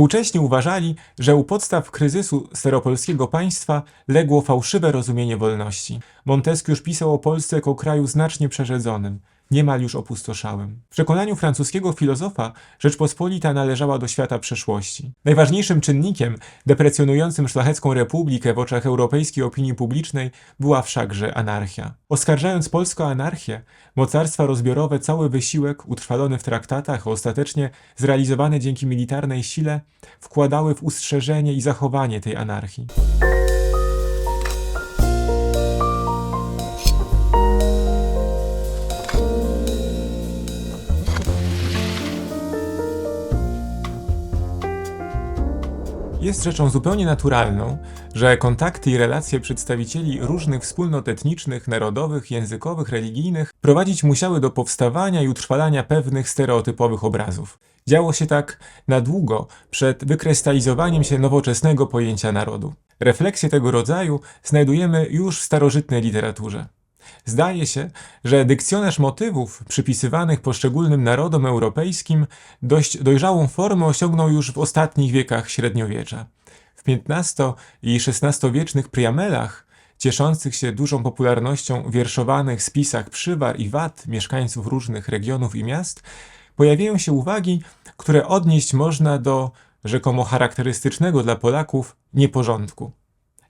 Współcześni uważali, że u podstaw kryzysu staropolskiego państwa legło fałszywe rozumienie wolności. Montesquieu już pisał o Polsce jako kraju znacznie przerzedzonym, niemal już opustoszałym. W przekonaniu francuskiego filozofa Rzeczpospolita należała do świata przeszłości. Najważniejszym czynnikiem deprecjonującym szlachecką republikę w oczach europejskiej opinii publicznej była wszakże anarchia. Oskarżając Polskę o anarchię, mocarstwa rozbiorowe cały wysiłek utrwalony w traktatach, a ostatecznie zrealizowany dzięki militarnej sile, wkładały w ustrzeżenie i zachowanie tej anarchii. Jest rzeczą zupełnie naturalną, że kontakty i relacje przedstawicieli różnych wspólnot etnicznych, narodowych, językowych, religijnych prowadzić musiały do powstawania i utrwalania pewnych stereotypowych obrazów. Działo się tak na długo przed wykrystalizowaniem się nowoczesnego pojęcia narodu. Refleksje tego rodzaju znajdujemy już w starożytnej literaturze. Zdaje się, że dykcjonarz motywów przypisywanych poszczególnym narodom europejskim dość dojrzałą formę osiągnął już w ostatnich wiekach średniowiecza. W XV i XVI-wiecznych priamelach, cieszących się dużą popularnością wierszowanych spisach przywar i wad mieszkańców różnych regionów i miast, pojawiają się uwagi, które odnieść można do rzekomo charakterystycznego dla Polaków nieporządku.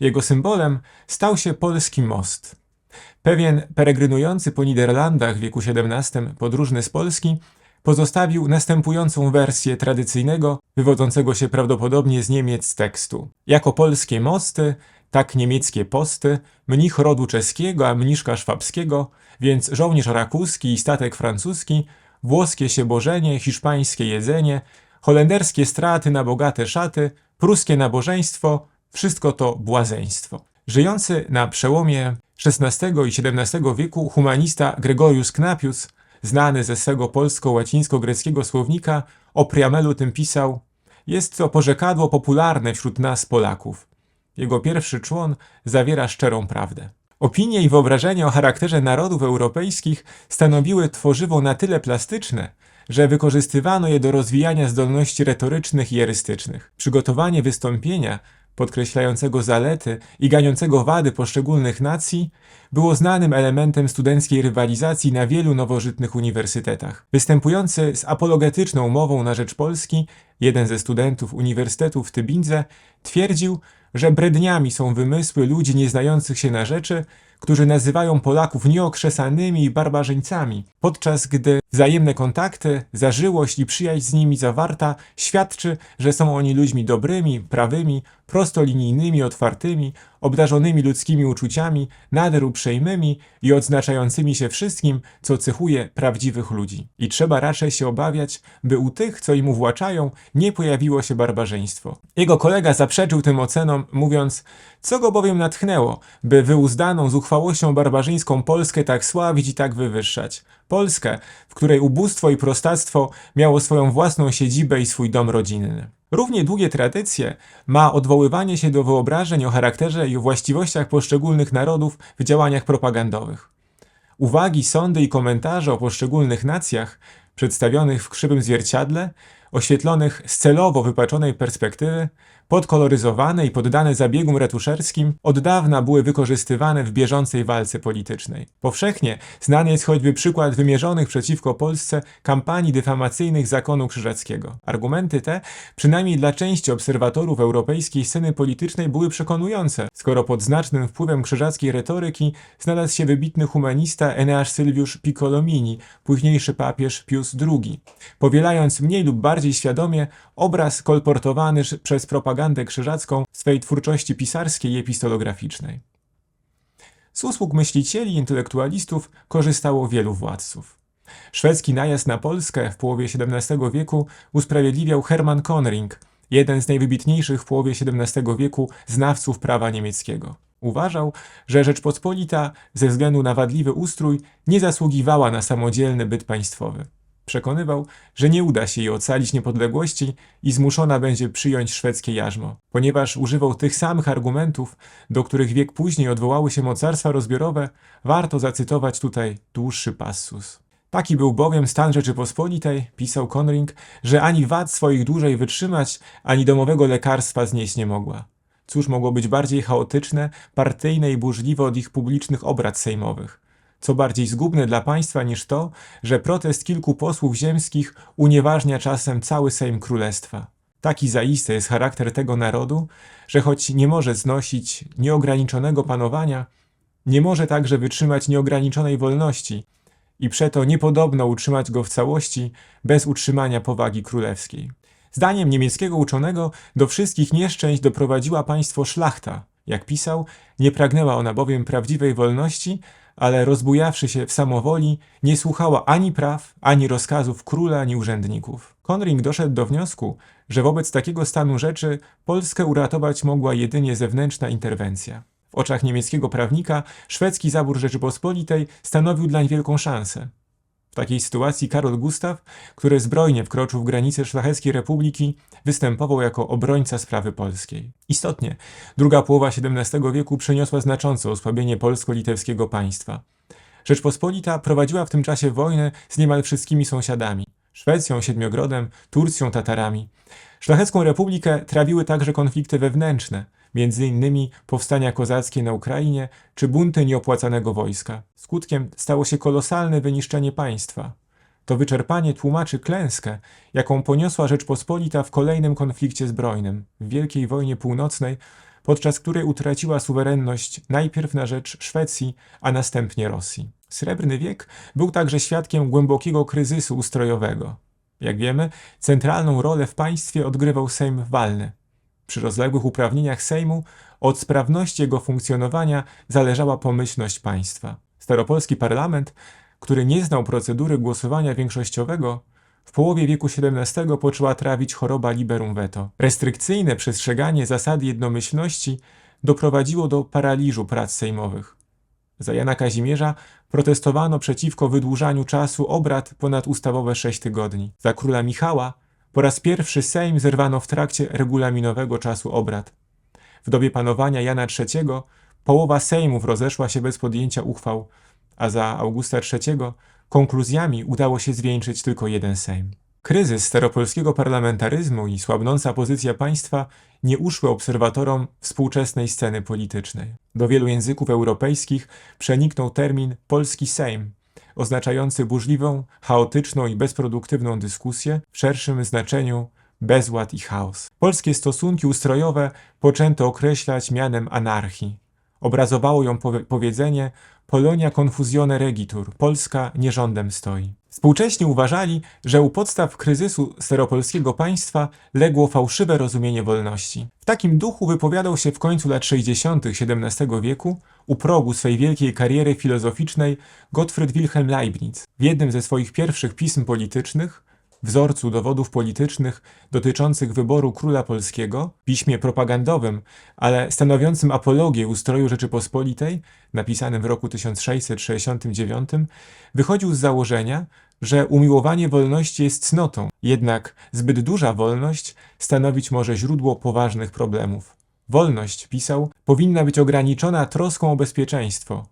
Jego symbolem stał się polski most. Pewien peregrynujący po Niderlandach w wieku XVII podróżny z Polski pozostawił następującą wersję tradycyjnego, wywodzącego się prawdopodobnie z Niemiec tekstu. Jako polskie mosty, tak niemieckie posty, mnich rodu czeskiego, a mniszka szwabskiego, więc żołnierz rakuski i statek francuski, włoskie siebożenie, hiszpańskie jedzenie, holenderskie straty na bogate szaty, pruskie nabożeństwo, wszystko to błazeństwo. Żyjący na przełomie XVI i XVII wieku humanista Gregorius Knapius, znany ze swego polsko-łacińsko-greckiego słownika, o priamelu tym pisał: jest to porzekadło popularne wśród nas Polaków. Jego pierwszy człon zawiera szczerą prawdę. Opinie i wyobrażenia o charakterze narodów europejskich stanowiły tworzywo na tyle plastyczne, że wykorzystywano je do rozwijania zdolności retorycznych i erystycznych. Przygotowanie wystąpienia podkreślającego zalety i ganiącego wady poszczególnych nacji, było znanym elementem studenckiej rywalizacji na wielu nowożytnych uniwersytetach. Występujący z apologetyczną mową na rzecz Polski, jeden ze studentów Uniwersytetu w Tybindze twierdził, że bredniami są wymysły ludzi nieznających się na rzeczy, którzy nazywają Polaków nieokrzesanymi i barbarzyńcami, podczas gdy wzajemne kontakty, zażyłość i przyjaźń z nimi zawarta świadczy, że są oni ludźmi dobrymi, prawymi, prostolinijnymi, otwartymi, obdarzonymi ludzkimi uczuciami, nader uprzejmymi i odznaczającymi się wszystkim, co cechuje prawdziwych ludzi. I trzeba raczej się obawiać, by u tych, co im uwłaczają, nie pojawiło się barbarzyństwo. Jego kolega zaprzeczył tym ocenom, mówiąc: co go bowiem natchnęło, by wyuzdaną zuchwałością barbarzyńską Polskę tak sławić i tak wywyższać? Polskę, w której ubóstwo i prostactwo miało swoją własną siedzibę i swój dom rodzinny. Równie długie tradycje ma odwoływanie się do wyobrażeń o charakterze i właściwościach poszczególnych narodów w działaniach propagandowych. Uwagi, sądy i komentarze o poszczególnych nacjach, przedstawionych w krzywym zwierciadle, oświetlonych z celowo wypaczonej perspektywy, podkoloryzowane i poddane zabiegom retuszerskim, od dawna były wykorzystywane w bieżącej walce politycznej. Powszechnie znany jest choćby przykład wymierzonych przeciwko Polsce kampanii dyfamacyjnych zakonu krzyżackiego. Argumenty te, przynajmniej dla części obserwatorów europejskiej sceny politycznej, były przekonujące, skoro pod znacznym wpływem krzyżackiej retoryki znalazł się wybitny humanista Eneasz Sylwiusz Piccolomini, późniejszy papież Pius II, powielając mniej lub bardziej świadomie obraz kolportowany przez propagandę krzyżacką w swej twórczości pisarskiej i epistolograficznej. Z usług myślicieli i intelektualistów korzystało wielu władców. Szwedzki najazd na Polskę w połowie XVII wieku usprawiedliwiał Hermann Konring, jeden z najwybitniejszych w połowie XVII wieku znawców prawa niemieckiego. Uważał, że Rzeczpospolita ze względu na wadliwy ustrój nie zasługiwała na samodzielny byt państwowy. Przekonywał, że nie uda się jej ocalić niepodległości i zmuszona będzie przyjąć szwedzkie jarzmo. Ponieważ używał tych samych argumentów, do których wiek później odwołały się mocarstwa rozbiorowe, warto zacytować tutaj dłuższy passus. Taki był bowiem stan Rzeczypospolitej, pisał Konring, że ani wad swoich dłużej wytrzymać, ani domowego lekarstwa znieść nie mogła. Cóż mogło być bardziej chaotyczne, partyjne i burzliwe od ich publicznych obrad sejmowych? Co bardziej zgubne dla państwa niż to, że protest kilku posłów ziemskich unieważnia czasem cały Sejm Królestwa. Taki zaiste jest charakter tego narodu, że choć nie może znosić nieograniczonego panowania, nie może także wytrzymać nieograniczonej wolności i przeto niepodobno utrzymać go w całości bez utrzymania powagi królewskiej. Zdaniem niemieckiego uczonego do wszystkich nieszczęść doprowadziła państwo szlachta. Jak pisał, nie pragnęła ona bowiem prawdziwej wolności, ale rozbujawszy się w samowoli, nie słuchała ani praw, ani rozkazów króla, ani urzędników. Konring doszedł do wniosku, że wobec takiego stanu rzeczy Polskę uratować mogła jedynie zewnętrzna interwencja. W oczach niemieckiego prawnika szwedzki zabór Rzeczypospolitej stanowił dlań wielką szansę. W takiej sytuacji Karol Gustaw, który zbrojnie wkroczył w granice Szlacheckiej Republiki, występował jako obrońca sprawy polskiej. Istotnie, druga połowa XVII wieku przyniosła znaczące osłabienie polsko-litewskiego państwa. Rzeczpospolita prowadziła w tym czasie wojnę z niemal wszystkimi sąsiadami: Szwecją, Siedmiogrodem, Turcją, Tatarami. Szlachecką Republikę trawiły także konflikty wewnętrzne, między innymi powstania kozackie na Ukrainie czy bunty nieopłacanego wojska. Skutkiem stało się kolosalne wyniszczenie państwa. To wyczerpanie tłumaczy klęskę, jaką poniosła Rzeczpospolita w kolejnym konflikcie zbrojnym, w Wielkiej Wojnie Północnej, podczas której utraciła suwerenność najpierw na rzecz Szwecji, a następnie Rosji. Srebrny wiek był także świadkiem głębokiego kryzysu ustrojowego. Jak wiemy, centralną rolę w państwie odgrywał Sejm walny. Przy rozległych uprawnieniach Sejmu od sprawności jego funkcjonowania zależała pomyślność państwa. Staropolski parlament, który nie znał procedury głosowania większościowego, w połowie wieku XVII poczęła trawić choroba liberum veto. Restrykcyjne przestrzeganie zasady jednomyślności doprowadziło do paraliżu prac sejmowych. Za Jana Kazimierza protestowano przeciwko wydłużaniu czasu obrad ponad ustawowe 6 tygodni. Za króla Michała po raz pierwszy Sejm zerwano w trakcie regulaminowego czasu obrad. W dobie panowania Jana III połowa Sejmów rozeszła się bez podjęcia uchwał, a za Augusta III konkluzjami udało się zwieńczyć tylko jeden Sejm. Kryzys staropolskiego parlamentaryzmu i słabnąca pozycja państwa nie uszły obserwatorom współczesnej sceny politycznej. Do wielu języków europejskich przeniknął termin polski Sejm, oznaczający burzliwą, chaotyczną i bezproduktywną dyskusję, w szerszym znaczeniu bezład i chaos. Polskie stosunki ustrojowe poczęto określać mianem anarchii. Obrazowało ją powiedzenie Polonia confusione regitur, Polska nierządem stoi. Współcześni uważali, że u podstaw kryzysu staropolskiego państwa legło fałszywe rozumienie wolności. W takim duchu wypowiadał się w końcu lat 60. XVII wieku, u progu swej wielkiej kariery filozoficznej, Gottfried Wilhelm Leibniz. W jednym ze swoich pierwszych pism politycznych, wzorcu dowodów politycznych dotyczących wyboru króla polskiego, piśmie propagandowym, ale stanowiącym apologię ustroju Rzeczypospolitej, napisanym w roku 1669, wychodził z założenia, że umiłowanie wolności jest cnotą, jednak zbyt duża wolność stanowić może źródło poważnych problemów. Wolność, pisał, powinna być ograniczona troską o bezpieczeństwo,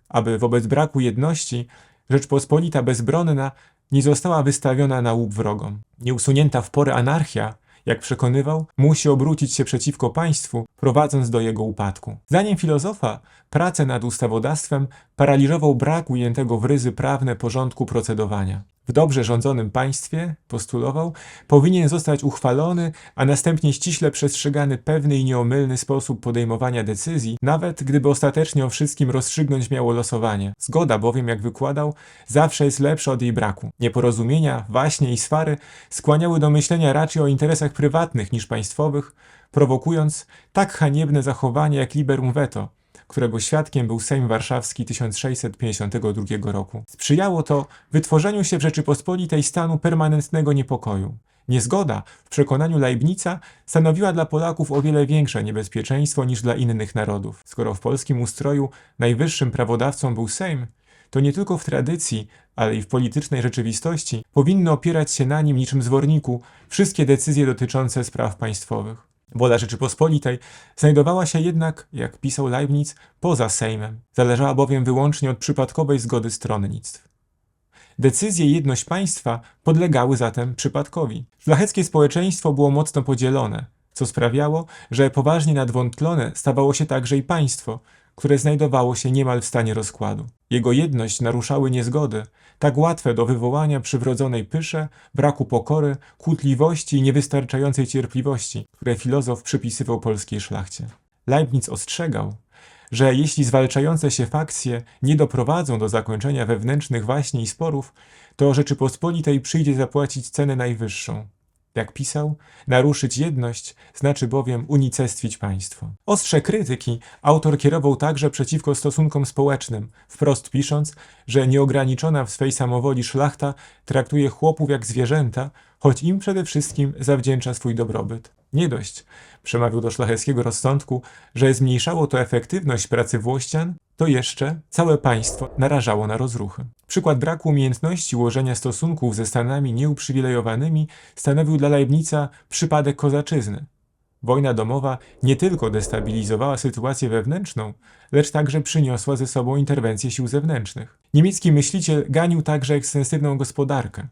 aby wobec braku jedności Rzeczpospolita bezbronna nie została wystawiona na łup wrogom. Nieusunięta w porę anarchia, jak przekonywał, musi obrócić się przeciwko państwu, prowadząc do jego upadku. Zdaniem filozofa, pracę nad ustawodawstwem paraliżował brak ujętego w ryzy prawne porządku procedowania. W dobrze rządzonym państwie, postulował, powinien zostać uchwalony, a następnie ściśle przestrzegany pewny i nieomylny sposób podejmowania decyzji, nawet gdyby ostatecznie o wszystkim rozstrzygnąć miało losowanie. Zgoda bowiem, jak wykładał, zawsze jest lepsza od jej braku. Nieporozumienia, waśnie i swary skłaniały do myślenia raczej o interesach prywatnych niż państwowych, prowokując tak haniebne zachowanie jak liberum veto, którego świadkiem był Sejm Warszawski 1652 roku. Sprzyjało to wytworzeniu się w Rzeczypospolitej stanu permanentnego niepokoju. Niezgoda, w przekonaniu Leibniza, stanowiła dla Polaków o wiele większe niebezpieczeństwo niż dla innych narodów. Skoro w polskim ustroju najwyższym prawodawcą był Sejm, to nie tylko w tradycji, ale i w politycznej rzeczywistości powinny opierać się na nim niczym zworniku wszystkie decyzje dotyczące spraw państwowych. Wola Rzeczypospolitej znajdowała się jednak, jak pisał Leibniz, poza Sejmem. Zależała bowiem wyłącznie od przypadkowej zgody stronnictw. Decyzje i jedność państwa podlegały zatem przypadkowi. Szlacheckie społeczeństwo było mocno podzielone, co sprawiało, że poważnie nadwątlone stawało się także i państwo, które znajdowało się niemal w stanie rozkładu. Jego jedność naruszały niezgody, tak łatwe do wywołania przy wrodzonej pysze, braku pokory, kłótliwości i niewystarczającej cierpliwości, które filozof przypisywał polskiej szlachcie. Leibniz ostrzegał, że jeśli zwalczające się fakcje nie doprowadzą do zakończenia wewnętrznych waśni i sporów, to Rzeczypospolitej przyjdzie zapłacić cenę najwyższą. Jak pisał, naruszyć jedność znaczy bowiem unicestwić państwo. Ostrze krytyki autor kierował także przeciwko stosunkom społecznym, wprost pisząc, że nieograniczona w swej samowoli szlachta traktuje chłopów jak zwierzęta, choć im przede wszystkim zawdzięcza swój dobrobyt. Nie dość, przemawiał do szlacheckiego rozsądku, że zmniejszało to efektywność pracy włościan, to jeszcze całe państwo narażało na rozruchy. Przykład braku umiejętności ułożenia stosunków ze stanami nieuprzywilejowanymi stanowił dla Leibnica przypadek kozaczyzny. Wojna domowa nie tylko destabilizowała sytuację wewnętrzną, lecz także przyniosła ze sobą interwencję sił zewnętrznych. Niemiecki myśliciel ganił także ekstensywną gospodarkę.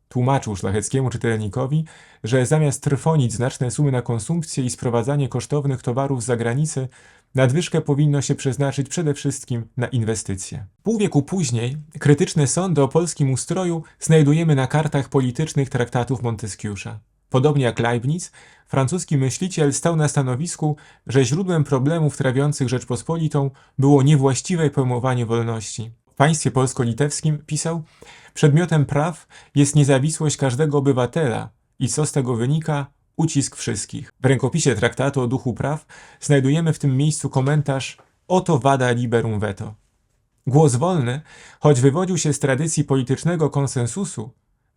Tłumaczył szlacheckiemu czytelnikowi, że zamiast trwonić znaczne sumy na konsumpcję i sprowadzanie kosztownych towarów z zagranicy, nadwyżkę powinno się przeznaczyć przede wszystkim na inwestycje. Pół wieku później krytyczne sądy o polskim ustroju znajdujemy na kartach politycznych traktatów Monteskiusza. Podobnie jak Leibniz, francuski myśliciel stał na stanowisku, że źródłem problemów trawiących Rzeczpospolitą było niewłaściwe pojmowanie wolności. W państwie polsko-litewskim, pisał, przedmiotem praw jest niezawisłość każdego obywatela i co z tego wynika? Ucisk wszystkich. W rękopisie traktatu o duchu praw znajdujemy w tym miejscu komentarz oto vada liberum veto. Głos wolny, choć wywodził się z tradycji politycznego konsensusu,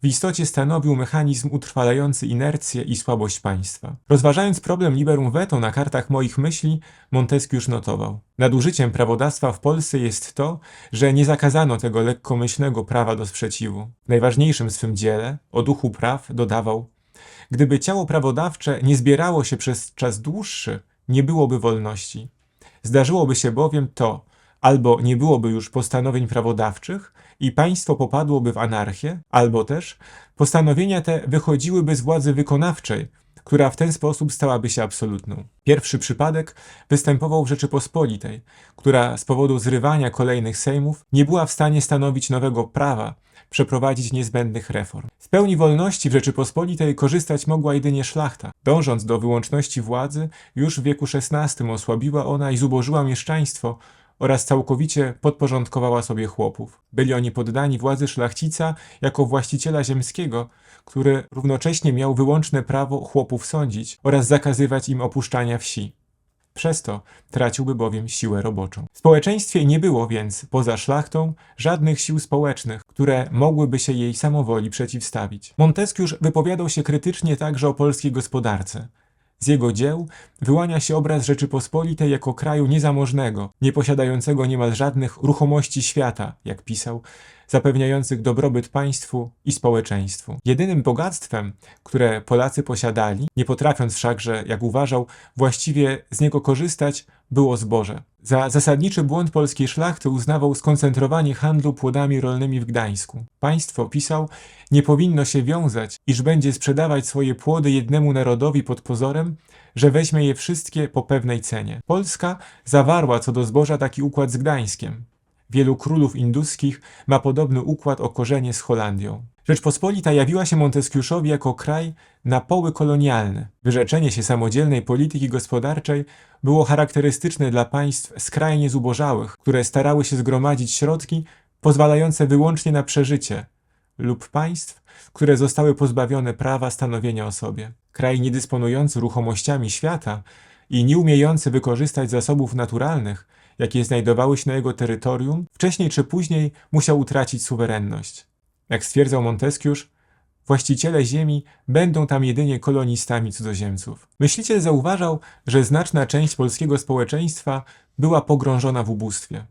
w istocie stanowił mechanizm utrwalający inercję i słabość państwa. Rozważając problem liberum veto na kartach moich myśli, Monteskiusz notował: nadużyciem prawodawstwa w Polsce jest to, że nie zakazano tego lekkomyślnego prawa do sprzeciwu. W najważniejszym swym dziele, o duchu praw, dodawał: gdyby ciało prawodawcze nie zbierało się przez czas dłuższy, nie byłoby wolności. Zdarzyłoby się bowiem to, albo nie byłoby już postanowień prawodawczych i państwo popadłoby w anarchię, albo też postanowienia te wychodziłyby z władzy wykonawczej, która w ten sposób stałaby się absolutną. Pierwszy przypadek występował w Rzeczypospolitej, która z powodu zrywania kolejnych sejmów nie była w stanie stanowić nowego prawa, przeprowadzić niezbędnych reform. Z pełni wolności w Rzeczypospolitej korzystać mogła jedynie szlachta. Dążąc do wyłączności władzy, już w wieku XVI osłabiła ona i zubożyła mieszczaństwo oraz całkowicie podporządkowała sobie chłopów. Byli oni poddani władzy szlachcica jako właściciela ziemskiego, który równocześnie miał wyłączne prawo chłopów sądzić oraz zakazywać im opuszczania wsi. Przez to traciłby bowiem siłę roboczą. W społeczeństwie nie było więc, poza szlachtą, żadnych sił społecznych, które mogłyby się jej samowoli przeciwstawić. Monteskiusz wypowiadał się krytycznie także o polskiej gospodarce. Z jego dzieł wyłania się obraz Rzeczypospolitej jako kraju niezamożnego, nieposiadającego niemal żadnych ruchomości świata, jak pisał, zapewniających dobrobyt państwu i społeczeństwu. Jedynym bogactwem, które Polacy posiadali, nie potrafiąc wszakże, jak uważał, właściwie z niego korzystać, było zboże. Za zasadniczy błąd polskiej szlachty uznawał skoncentrowanie handlu płodami rolnymi w Gdańsku. Państwo, pisał, nie powinno się wiązać, iż będzie sprzedawać swoje płody jednemu narodowi pod pozorem, że weźmie je wszystkie po pewnej cenie. Polska zawarła co do zboża taki układ z Gdańskiem. Wielu królów induskich ma podobny układ o korzenie z Holandią. Rzeczpospolita jawiła się Monteskiuszowi jako kraj na poły kolonialny. Wyrzeczenie się samodzielnej polityki gospodarczej było charakterystyczne dla państw skrajnie zubożałych, które starały się zgromadzić środki pozwalające wyłącznie na przeżycie, lub państw, które zostały pozbawione prawa stanowienia o sobie. Kraj niedysponujący ruchomościami świata i nie umiejący wykorzystać zasobów naturalnych, jakie znajdowały się na jego terytorium, wcześniej czy później musiał utracić suwerenność. Jak stwierdzał Monteskiusz, właściciele ziemi będą tam jedynie kolonistami cudzoziemców. Myśliciel zauważał, że znaczna część polskiego społeczeństwa była pogrążona w ubóstwie.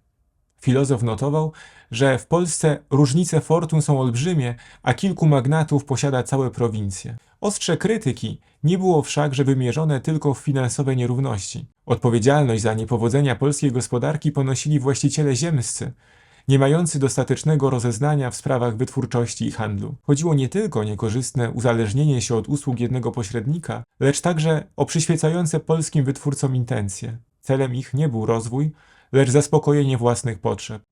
Filozof notował, że w Polsce różnice fortun są olbrzymie, a kilku magnatów posiada całe prowincje. Ostrze krytyki nie było wszakże wymierzone tylko w finansowe nierówności. Odpowiedzialność za niepowodzenia polskiej gospodarki ponosili właściciele ziemscy, nie mający dostatecznego rozeznania w sprawach wytwórczości i handlu. Chodziło nie tylko o niekorzystne uzależnienie się od usług jednego pośrednika, lecz także o przyświecające polskim wytwórcom intencje. Celem ich nie był rozwój, lecz zaspokojenie własnych potrzeb.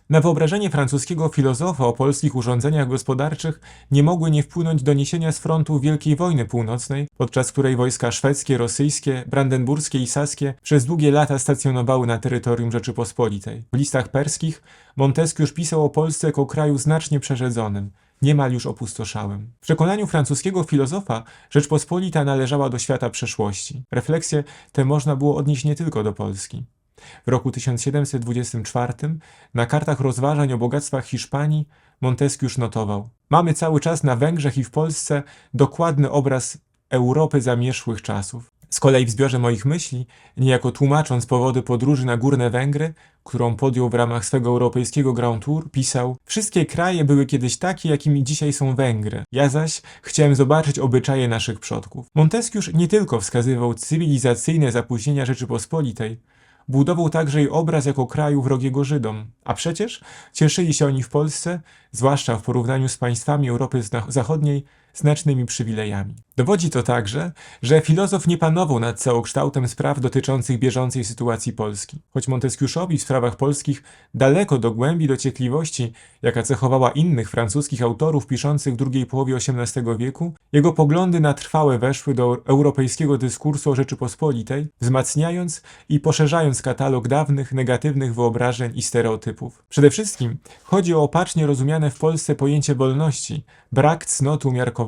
Na wyobrażenie francuskiego filozofa o polskich urządzeniach gospodarczych nie mogły nie wpłynąć doniesienia z frontu Wielkiej Wojny Północnej, podczas której wojska szwedzkie, rosyjskie, brandenburskie i saskie przez długie lata stacjonowały na terytorium Rzeczypospolitej. W listach perskich Montesquieu pisał o Polsce jako kraju znacznie przerzedzonym, niemal już opustoszałym. W przekonaniu francuskiego filozofa Rzeczpospolita należała do świata przeszłości. Refleksje te można było odnieść nie tylko do Polski. W roku 1724 na kartach rozważań o bogactwach Hiszpanii Montesquieu notował: mamy cały czas na Węgrzech i w Polsce dokładny obraz Europy zamierzchłych czasów. Z kolei w zbiorze moich myśli, niejako tłumacząc powody podróży na Górne Węgry, którą podjął w ramach swego europejskiego Grand Tour, pisał: wszystkie kraje były kiedyś takie, jakimi dzisiaj są Węgry. Ja zaś chciałem zobaczyć obyczaje naszych przodków. Montesquieu nie tylko wskazywał cywilizacyjne zapóźnienia Rzeczypospolitej, budował także jej obraz jako kraju wrogiego Żydom. A przecież cieszyli się oni w Polsce, zwłaszcza w porównaniu z państwami Europy Zachodniej, znacznymi przywilejami. Dowodzi to także, że filozof nie panował nad całokształtem spraw dotyczących bieżącej sytuacji Polski. Choć Montesquieuowi w sprawach polskich daleko do głębi dociekliwości, jaka cechowała innych francuskich autorów piszących w drugiej połowie XVIII wieku, jego poglądy na trwałe weszły do europejskiego dyskursu o Rzeczypospolitej, wzmacniając i poszerzając katalog dawnych, negatywnych wyobrażeń i stereotypów. Przede wszystkim chodzi o opacznie rozumiane w Polsce pojęcie wolności, brak cnoty umiarkowania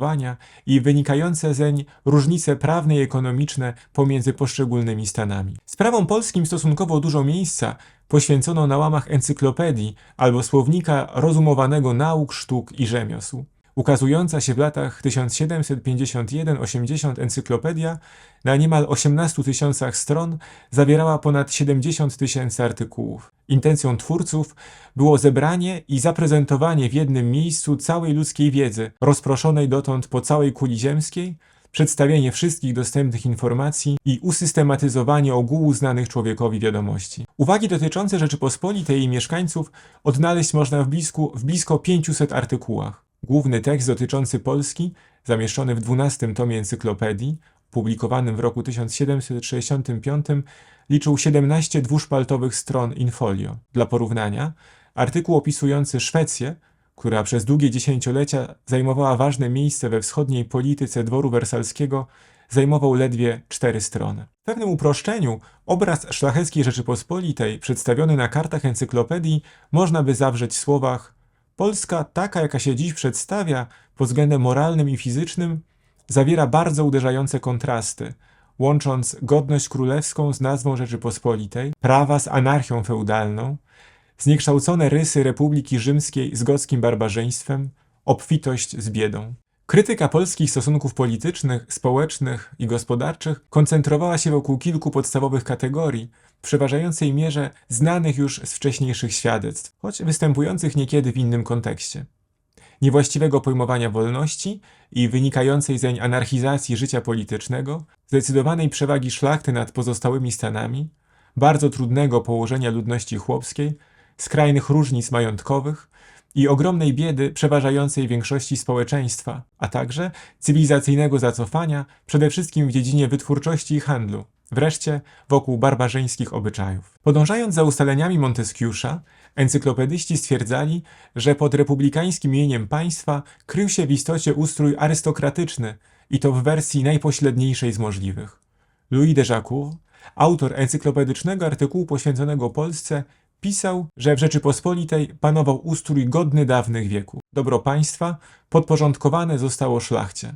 i wynikające zeń różnice prawne i ekonomiczne pomiędzy poszczególnymi stanami. Sprawom polskim stosunkowo dużo miejsca poświęcono na łamach encyklopedii albo słownika rozumowanego nauk, sztuk i rzemiosł. Ukazująca się w latach 1751-80 encyklopedia na niemal 18 000 stron zawierała ponad 70 000 artykułów. Intencją twórców było zebranie i zaprezentowanie w jednym miejscu całej ludzkiej wiedzy, rozproszonej dotąd po całej kuli ziemskiej, przedstawienie wszystkich dostępnych informacji i usystematyzowanie ogółu znanych człowiekowi wiadomości. Uwagi dotyczące Rzeczypospolitej i jej mieszkańców odnaleźć można w blisko 500 artykułach. Główny tekst dotyczący Polski, zamieszczony w 12 tomie encyklopedii, publikowanym w roku 1765, liczył 17 dwuszpaltowych stron in folio. Dla porównania, artykuł opisujący Szwecję, która przez długie dziesięciolecia zajmowała ważne miejsce we wschodniej polityce dworu wersalskiego, zajmował ledwie 4 strony. W pewnym uproszczeniu obraz szlacheckiej Rzeczypospolitej przedstawiony na kartach encyklopedii można by zawrzeć w słowach: Polska, taka jaka się dziś przedstawia pod względem moralnym i fizycznym, zawiera bardzo uderzające kontrasty, łącząc godność królewską z nazwą Rzeczypospolitej, prawa z anarchią feudalną, zniekształcone rysy Republiki Rzymskiej z gockim barbarzyństwem, obfitość z biedą. Krytyka polskich stosunków politycznych, społecznych i gospodarczych koncentrowała się wokół kilku podstawowych kategorii, w przeważającej mierze znanych już z wcześniejszych świadectw, choć występujących niekiedy w innym kontekście. Niewłaściwego pojmowania wolności i wynikającej zeń anarchizacji życia politycznego, zdecydowanej przewagi szlachty nad pozostałymi stanami, bardzo trudnego położenia ludności chłopskiej, skrajnych różnic majątkowych i ogromnej biedy przeważającej większości społeczeństwa, a także cywilizacyjnego zacofania przede wszystkim w dziedzinie wytwórczości i handlu, wreszcie wokół barbarzyńskich obyczajów. Podążając za ustaleniami Montesquieu'a, encyklopedyści stwierdzali, że pod republikańskim imieniem państwa krył się w istocie ustrój arystokratyczny i to w wersji najpośredniejszej z możliwych. Louis de Jaucourt, autor encyklopedycznego artykułu poświęconego Polsce, pisał, że w Rzeczypospolitej panował ustrój godny dawnych wieków. Dobro państwa podporządkowane zostało szlachcie.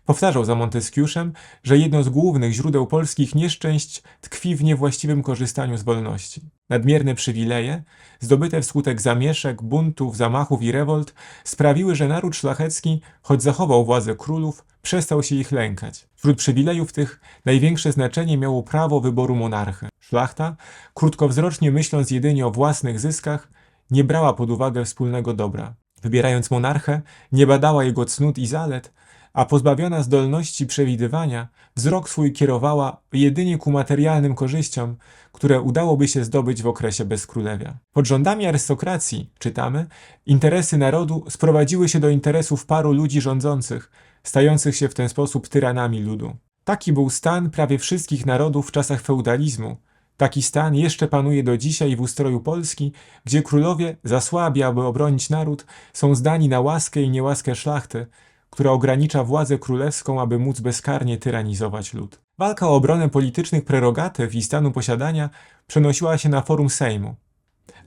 Powtarzał za Montesquieu'em, że jedno z głównych źródeł polskich nieszczęść tkwi w niewłaściwym korzystaniu z wolności. Nadmierne przywileje, zdobyte wskutek zamieszek, buntów, zamachów i rewolt, sprawiły, że naród szlachecki, choć zachował władzę królów, przestał się ich lękać. Wśród przywilejów tych największe znaczenie miało prawo wyboru monarchy. Szlachta, krótkowzrocznie myśląc jedynie o własnych zyskach, nie brała pod uwagę wspólnego dobra. Wybierając monarchę, nie badała jego cnót i zalet, a pozbawiona zdolności przewidywania, wzrok swój kierowała jedynie ku materialnym korzyściom, które udałoby się zdobyć w okresie bezkrólewia. Pod rządami arystokracji, czytamy, interesy narodu sprowadziły się do interesów paru ludzi rządzących, stających się w ten sposób tyranami ludu. Taki był stan prawie wszystkich narodów w czasach feudalizmu. Taki stan jeszcze panuje do dzisiaj w ustroju Polski, gdzie królowie, za słabi, aby obronić naród, są zdani na łaskę i niełaskę szlachty, która ogranicza władzę królewską, aby móc bezkarnie tyranizować lud. Walka o obronę politycznych prerogatyw i stanu posiadania przenosiła się na forum Sejmu.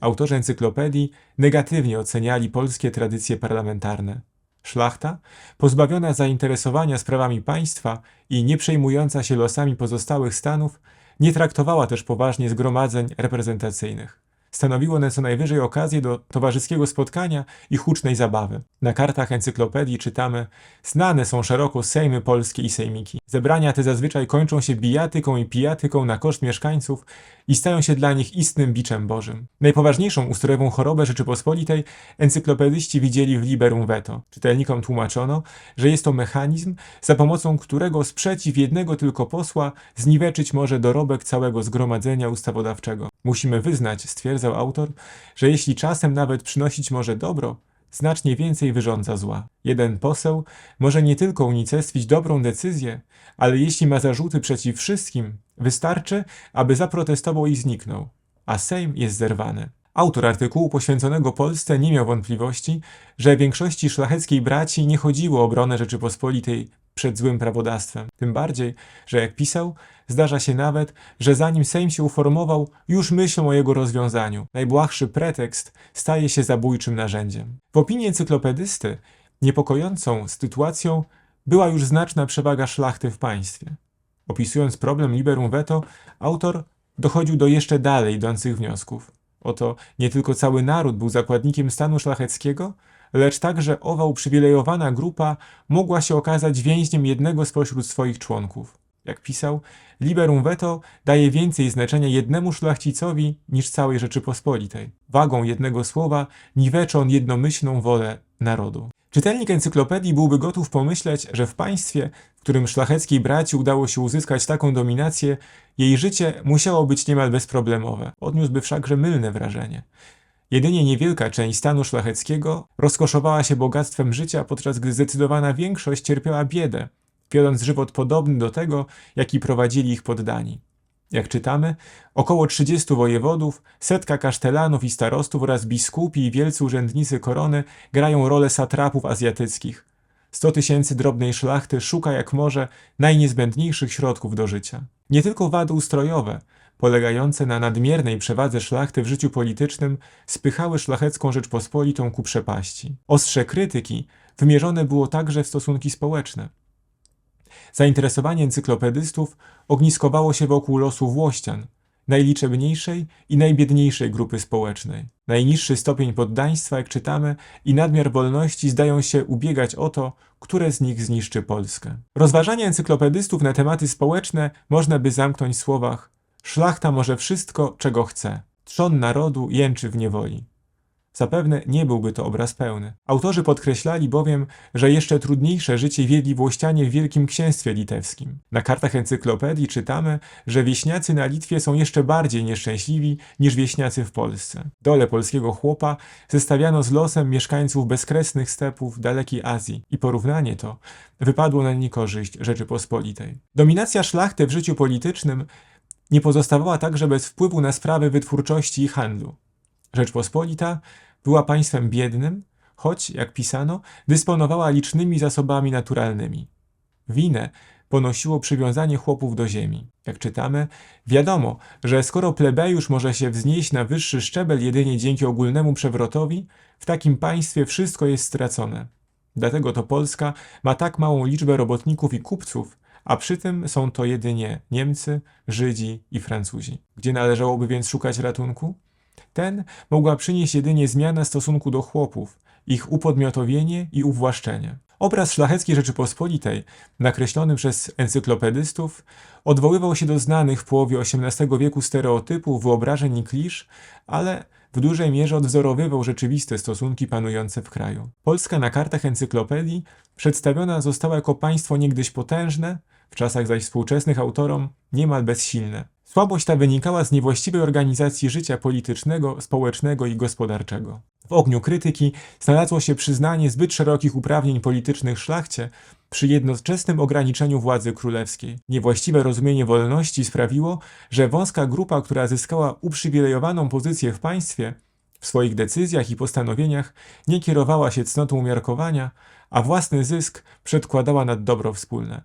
Autorzy encyklopedii negatywnie oceniali polskie tradycje parlamentarne. Szlachta, pozbawiona zainteresowania sprawami państwa i nie przejmująca się losami pozostałych stanów, nie traktowała też poważnie zgromadzeń reprezentacyjnych. Stanowiły one co najwyżej okazję do towarzyskiego spotkania i hucznej zabawy. Na kartach encyklopedii czytamy: znane są szeroko sejmy polskie i sejmiki. Zebrania te zazwyczaj kończą się bijatyką i pijatyką na koszt mieszkańców i stają się dla nich istnym biczem bożym. Najpoważniejszą ustrojową chorobę Rzeczypospolitej encyklopedyści widzieli w liberum veto. Czytelnikom tłumaczono, że jest to mechanizm, za pomocą którego sprzeciw jednego tylko posła zniweczyć może dorobek całego zgromadzenia ustawodawczego. Musimy wyznać, stwierdzał autor, że jeśli czasem nawet przynosić może dobro, znacznie więcej wyrządza zła. Jeden poseł może nie tylko unicestwić dobrą decyzję, ale jeśli ma zarzuty przeciw wszystkim, wystarczy, aby zaprotestował i zniknął, a Sejm jest zerwany. Autor artykułu poświęconego Polsce nie miał wątpliwości, że większości szlacheckiej braci nie chodziło o obronę Rzeczypospolitej przed złym prawodawstwem. Tym bardziej, że jak pisał, zdarza się nawet, że zanim Sejm się uformował, już myślą o jego rozwiązaniu. Najbłahszy pretekst staje się zabójczym narzędziem. W opinii encyklopedysty niepokojącą sytuacją była już znaczna przewaga szlachty w państwie. Opisując problem liberum veto, autor dochodził do jeszcze dalej idących wniosków. Oto nie tylko cały naród był zakładnikiem stanu szlacheckiego, lecz także owa uprzywilejowana grupa mogła się okazać więźniem jednego spośród swoich członków. Jak pisał, liberum veto daje więcej znaczenia jednemu szlachcicowi niż całej Rzeczypospolitej. Wagą jednego słowa niweczy on jednomyślną wolę narodu. Czytelnik encyklopedii byłby gotów pomyśleć, że w państwie, w którym szlacheckiej braci udało się uzyskać taką dominację, jej życie musiało być niemal bezproblemowe. Odniósłby wszakże mylne wrażenie. Jedynie niewielka część stanu szlacheckiego rozkoszowała się bogactwem życia, podczas gdy zdecydowana większość cierpiała biedę, wiodąc żywot podobny do tego, jaki prowadzili ich poddani. Jak czytamy, około 30 wojewodów, setka kasztelanów i starostów oraz biskupi i wielcy urzędnicy korony grają rolę satrapów azjatyckich. 100 000 drobnej szlachty szuka jak może najniezbędniejszych środków do życia. Nie tylko wady ustrojowe, polegające na nadmiernej przewadze szlachty w życiu politycznym, spychały szlachecką Rzeczpospolitą ku przepaści. Ostrze krytyki wymierzone było także w stosunki społeczne. Zainteresowanie encyklopedystów ogniskowało się wokół losu Włościan, najliczebniejszej i najbiedniejszej grupy społecznej. Najniższy stopień poddaństwa, jak czytamy, i nadmiar wolności zdają się ubiegać o to, które z nich zniszczy Polskę. Rozważania encyklopedystów na tematy społeczne można by zamknąć w słowach: szlachta może wszystko, czego chce. Trzon narodu jęczy w niewoli. Zapewne nie byłby to obraz pełny. Autorzy podkreślali bowiem, że jeszcze trudniejsze życie wiedli Włościanie w Wielkim Księstwie Litewskim. Na kartach encyklopedii czytamy, że wieśniacy na Litwie są jeszcze bardziej nieszczęśliwi niż wieśniacy w Polsce. Dolę polskiego chłopa zestawiano z losem mieszkańców bezkresnych stepów dalekiej Azji i porównanie to wypadło na niekorzyść Rzeczypospolitej. Dominacja szlachty w życiu politycznym nie pozostawała także bez wpływu na sprawy wytwórczości i handlu. Rzeczpospolita była państwem biednym, choć, jak pisano, dysponowała licznymi zasobami naturalnymi. Winę ponosiło przywiązanie chłopów do ziemi. Jak czytamy, wiadomo, że skoro plebejusz może się wznieść na wyższy szczebel jedynie dzięki ogólnemu przewrotowi, w takim państwie wszystko jest stracone. Dlatego to Polska ma tak małą liczbę robotników i kupców, a przy tym są to jedynie Niemcy, Żydzi i Francuzi. Gdzie należałoby więc szukać ratunku? Ten mogła przynieść jedynie zmiana stosunku do chłopów, ich upodmiotowienie i uwłaszczenie. Obraz szlacheckiej Rzeczypospolitej, nakreślony przez encyklopedystów, odwoływał się do znanych w połowie XVIII wieku stereotypów, wyobrażeń i klisz, ale w dużej mierze odwzorowywał rzeczywiste stosunki panujące w kraju. Polska na kartach encyklopedii przedstawiona została jako państwo niegdyś potężne, w czasach zaś współczesnych autorom niemal bezsilne. Słabość ta wynikała z niewłaściwej organizacji życia politycznego, społecznego i gospodarczego. W ogniu krytyki znalazło się przyznanie zbyt szerokich uprawnień politycznych szlachcie przy jednoczesnym ograniczeniu władzy królewskiej. Niewłaściwe rozumienie wolności sprawiło, że wąska grupa, która zyskała uprzywilejowaną pozycję w państwie, w swoich decyzjach i postanowieniach nie kierowała się cnotą umiarkowania, a własny zysk przedkładała nad dobro wspólne.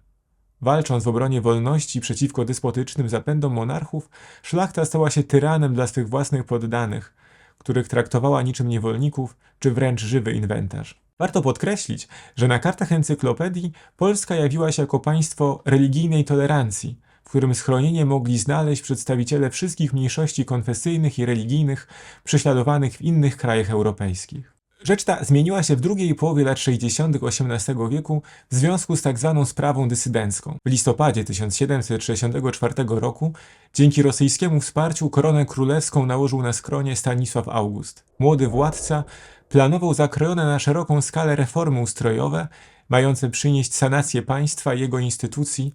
Walcząc w obronie wolności przeciwko despotycznym zapędom monarchów, szlachta stała się tyranem dla swych własnych poddanych, których traktowała niczym niewolników czy wręcz żywy inwentarz. Warto podkreślić, że na kartach encyklopedii Polska jawiła się jako państwo religijnej tolerancji, w którym schronienie mogli znaleźć przedstawiciele wszystkich mniejszości konfesyjnych i religijnych prześladowanych w innych krajach europejskich. Rzecz ta zmieniła się w drugiej połowie lat 60. XVIII wieku w związku z tak zwaną sprawą dysydencką. W listopadzie 1764 roku dzięki rosyjskiemu wsparciu koronę królewską nałożył na skronie Stanisław August. Młody władca planował zakrojone na szeroką skalę reformy ustrojowe, mające przynieść sanację państwa i jego instytucji,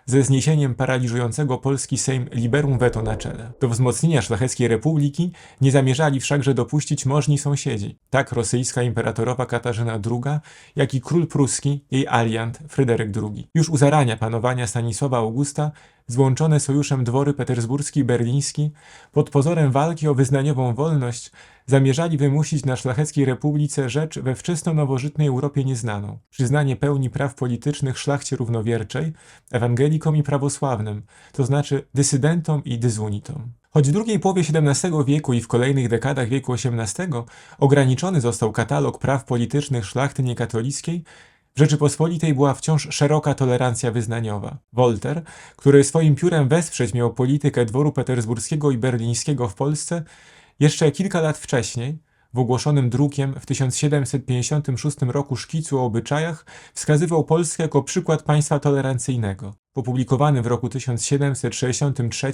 ze zniesieniem paraliżującego polski Sejm liberum veto na czele. Do wzmocnienia szlacheckiej republiki nie zamierzali wszakże dopuścić możni sąsiedzi, tak rosyjska imperatorowa Katarzyna II, jak i król pruski, jej aliant Fryderyk II. Już u zarania panowania Stanisława Augusta złączone sojuszem dwory petersburski i berliński, pod pozorem walki o wyznaniową wolność, zamierzali wymusić na szlacheckiej republice rzecz we wczesno-nowożytnej Europie nieznaną: przyznanie pełni praw politycznych szlachcie równowierczej, ewangelikom i prawosławnym, to znaczy dysydentom i dyzunitom. Choć w drugiej połowie XVII wieku i w kolejnych dekadach wieku XVIII ograniczony został katalog praw politycznych szlachty niekatolickiej, w Rzeczypospolitej była wciąż szeroka tolerancja wyznaniowa. Wolter, który swoim piórem wesprzeć miał politykę dworu petersburskiego i berlińskiego w Polsce, jeszcze kilka lat wcześniej, w ogłoszonym drukiem w 1756 roku szkicu o obyczajach, wskazywał Polskę jako przykład państwa tolerancyjnego. W opublikowanym w roku 1763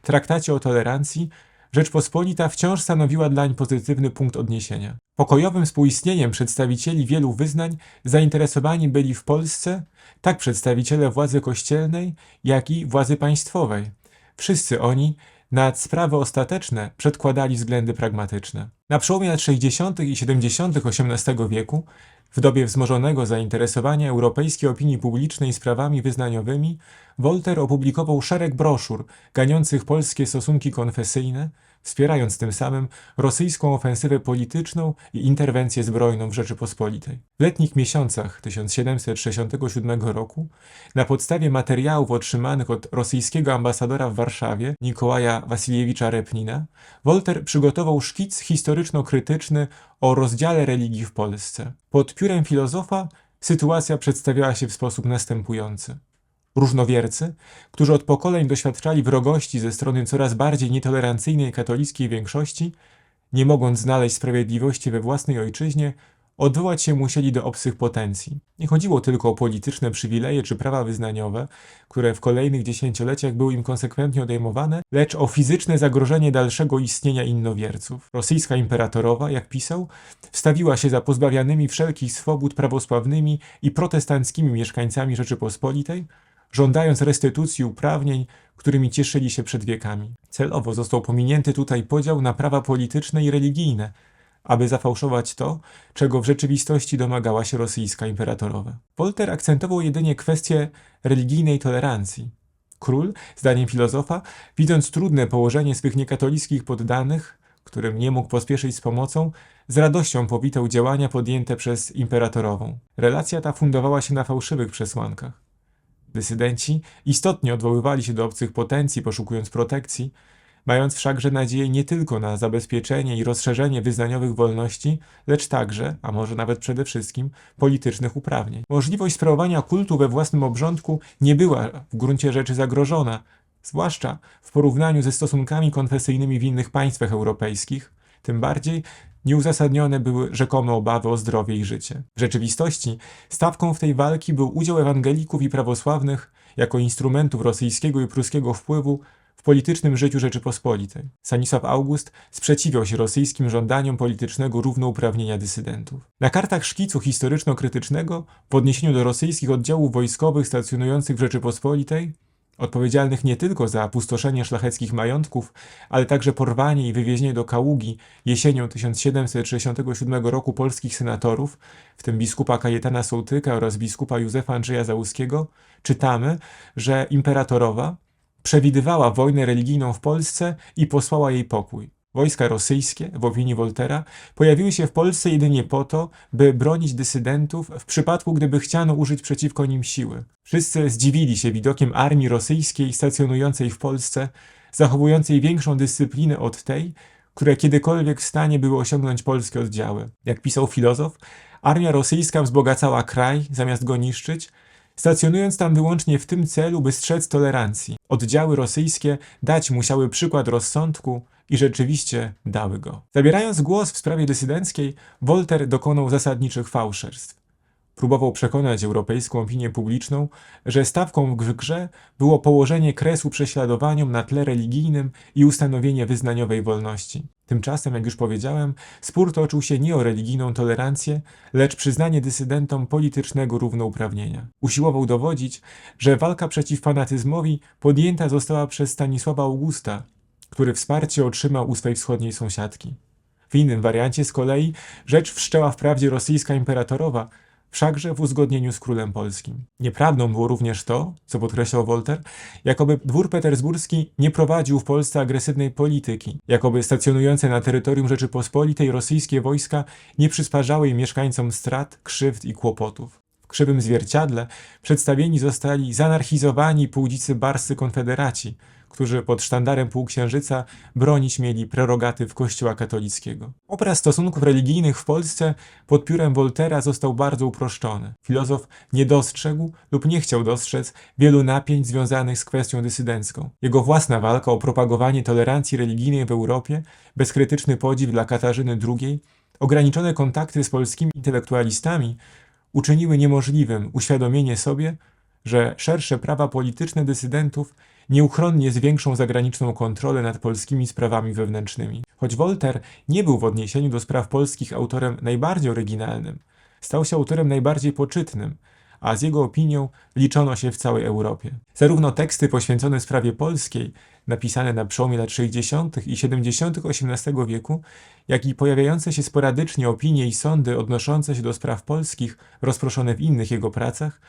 traktacie o tolerancji Rzeczpospolita wciąż stanowiła dlań pozytywny punkt odniesienia. Pokojowym współistnieniem przedstawicieli wielu wyznań zainteresowani byli w Polsce tak przedstawiciele władzy kościelnej, jak i władzy państwowej. Wszyscy oni nad sprawy ostateczne przedkładali względy pragmatyczne. Na przełomie lat 60. i 70. XVIII wieku, w dobie wzmożonego zainteresowania europejskiej opinii publicznej sprawami wyznaniowymi, Wolter opublikował szereg broszur ganiących polskie stosunki konfesyjne, wspierając tym samym rosyjską ofensywę polityczną i interwencję zbrojną w Rzeczypospolitej. W letnich miesiącach 1767 roku, na podstawie materiałów otrzymanych od rosyjskiego ambasadora w Warszawie, Nikołaja Wasiliewicza Repnina, Wolter przygotował szkic historyczno-krytyczny o rozdziale religii w Polsce. Pod piórem filozofa sytuacja przedstawiała się w sposób następujący. Różnowiercy, którzy od pokoleń doświadczali wrogości ze strony coraz bardziej nietolerancyjnej katolickiej większości, nie mogąc znaleźć sprawiedliwości we własnej ojczyźnie, odwołać się musieli do obcych potencji. Nie chodziło tylko o polityczne przywileje czy prawa wyznaniowe, które w kolejnych dziesięcioleciach były im konsekwentnie odejmowane, lecz o fizyczne zagrożenie dalszego istnienia innowierców. Rosyjska imperatorowa, jak pisał, wstawiła się za pozbawianymi wszelkich swobód prawosławnymi i protestanckimi mieszkańcami Rzeczypospolitej, żądając restytucji uprawnień, którymi cieszyli się przed wiekami. Celowo został pominięty tutaj podział na prawa polityczne i religijne, aby zafałszować to, czego w rzeczywistości domagała się rosyjska imperatorowa. Wolter akcentował jedynie kwestię religijnej tolerancji. Król, zdaniem filozofa, widząc trudne położenie swych niekatolickich poddanych, którym nie mógł pospieszyć z pomocą, z radością powitał działania podjęte przez imperatorową. Relacja ta fundowała się na fałszywych przesłankach. Dysydenci istotnie odwoływali się do obcych potencji, poszukując protekcji, mając wszakże nadzieję nie tylko na zabezpieczenie i rozszerzenie wyznaniowych wolności, lecz także, a może nawet przede wszystkim, politycznych uprawnień. Możliwość sprawowania kultu we własnym obrządku nie była w gruncie rzeczy zagrożona, zwłaszcza w porównaniu ze stosunkami konfesyjnymi w innych państwach europejskich, tym bardziej nieuzasadnione były rzekome obawy o zdrowie i życie. W rzeczywistości stawką w tej walki był udział ewangelików i prawosławnych jako instrumentów rosyjskiego i pruskiego wpływu w politycznym życiu Rzeczypospolitej. Stanisław August sprzeciwiał się rosyjskim żądaniom politycznego równouprawnienia dysydentów. Na kartach szkicu historyczno-krytycznego w odniesieniu do rosyjskich oddziałów wojskowych stacjonujących w Rzeczypospolitej, odpowiedzialnych nie tylko za pustoszenie szlacheckich majątków, ale także porwanie i wywiezienie do Kaługi jesienią 1767 roku polskich senatorów, w tym biskupa Kajetana Sołtyka oraz biskupa Józefa Andrzeja Załuskiego, czytamy, że imperatorowa przewidywała wojnę religijną w Polsce i posłała jej pokój. Wojska rosyjskie, w opinii Woltera, pojawiły się w Polsce jedynie po to, by bronić dysydentów w przypadku, gdyby chciano użyć przeciwko nim siły. Wszyscy zdziwili się widokiem armii rosyjskiej stacjonującej w Polsce, zachowującej większą dyscyplinę od tej, które kiedykolwiek w stanie były osiągnąć polskie oddziały. Jak pisał filozof, armia rosyjska wzbogacała kraj, zamiast go niszczyć, stacjonując tam wyłącznie w tym celu, by strzec tolerancji. Oddziały rosyjskie dać musiały przykład rozsądku i rzeczywiście dały go. Zabierając głos w sprawie dysydenckiej, Wolter dokonał zasadniczych fałszerstw. Próbował przekonać europejską opinię publiczną, że stawką w grze było położenie kresu prześladowaniom na tle religijnym i ustanowienie wyznaniowej wolności. Tymczasem, jak już powiedziałem, spór toczył się nie o religijną tolerancję, lecz przyznanie dysydentom politycznego równouprawnienia. Usiłował dowodzić, że walka przeciw fanatyzmowi podjęta została przez Stanisława Augusta, który wsparcie otrzymał u swej wschodniej sąsiadki. W innym wariancie z kolei rzecz wszczęła wprawdzie rosyjska imperatorowa, wszakże w uzgodnieniu z królem polskim. Nieprawdą było również to, co podkreślał Wolter, jakoby dwór petersburski nie prowadził w Polsce agresywnej polityki, jakoby stacjonujące na terytorium Rzeczypospolitej rosyjskie wojska nie przysparzały mieszkańcom strat, krzywd i kłopotów. W krzywym zwierciadle przedstawieni zostali zanarchizowani półdzicy barscy konfederaci, którzy pod sztandarem półksiężyca bronić mieli prerogatyw Kościoła katolickiego. Obraz stosunków religijnych w Polsce pod piórem Woltera został bardzo uproszczony. Filozof nie dostrzegł lub nie chciał dostrzec wielu napięć związanych z kwestią dysydencką. Jego własna walka o propagowanie tolerancji religijnej w Europie, bezkrytyczny podziw dla Katarzyny II, ograniczone kontakty z polskimi intelektualistami uczyniły niemożliwym uświadomienie sobie, że szersze prawa polityczne dysydentów nieuchronnie zwiększą zagraniczną kontrolę nad polskimi sprawami wewnętrznymi. Choć Wolter nie był w odniesieniu do spraw polskich autorem najbardziej oryginalnym, stał się autorem najbardziej poczytnym, a z jego opinią liczono się w całej Europie. Zarówno teksty poświęcone sprawie polskiej, napisane na przełomie lat 60. i 70. XVIII wieku, jak i pojawiające się sporadycznie opinie i sądy odnoszące się do spraw polskich, rozproszone w innych jego pracach,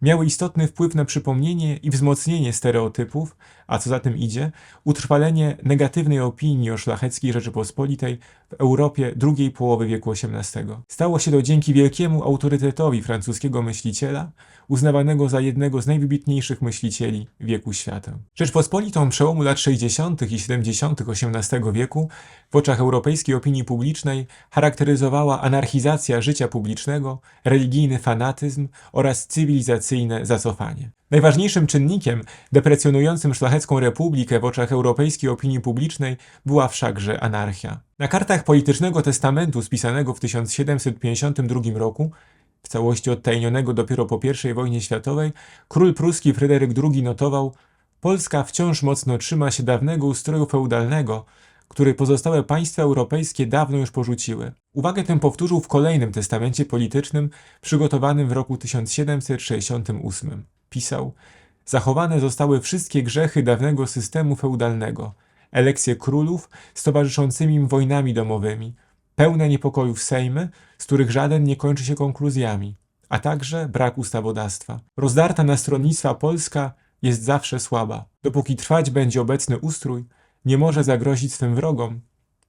miały istotny wpływ na przypomnienie i wzmocnienie stereotypów, a co za tym idzie, utrwalenie negatywnej opinii o szlacheckiej Rzeczypospolitej w Europie drugiej połowy wieku XVIII. Stało się to dzięki wielkiemu autorytetowi francuskiego myśliciela, uznawanego za jednego z najwybitniejszych myślicieli wieku świata. Rzeczpospolitą przełomu lat 60. i 70. XVIII wieku w oczach europejskiej opinii publicznej charakteryzowała anarchizacja życia publicznego, religijny fanatyzm oraz cywilizacyjne zacofanie. Najważniejszym czynnikiem deprecjonującym szlachecką republikę w oczach europejskiej opinii publicznej była wszakże anarchia. Na kartach politycznego testamentu spisanego w 1752 roku, w całości odtajnionego dopiero po I wojnie światowej, król pruski Fryderyk II notował: Polska wciąż mocno trzyma się dawnego ustroju feudalnego, który pozostałe państwa europejskie dawno już porzuciły. Uwagę tę powtórzył w kolejnym testamencie politycznym przygotowanym w roku 1768. Pisał: zachowane zostały wszystkie grzechy dawnego systemu feudalnego, elekcje królów z towarzyszącymi im wojnami domowymi, pełne niepokojów sejmy, z których żaden nie kończy się konkluzjami, a także brak ustawodawstwa. Rozdarta na stronnictwa Polska jest zawsze słaba. Dopóki trwać będzie obecny ustrój, nie może zagrozić swym wrogom,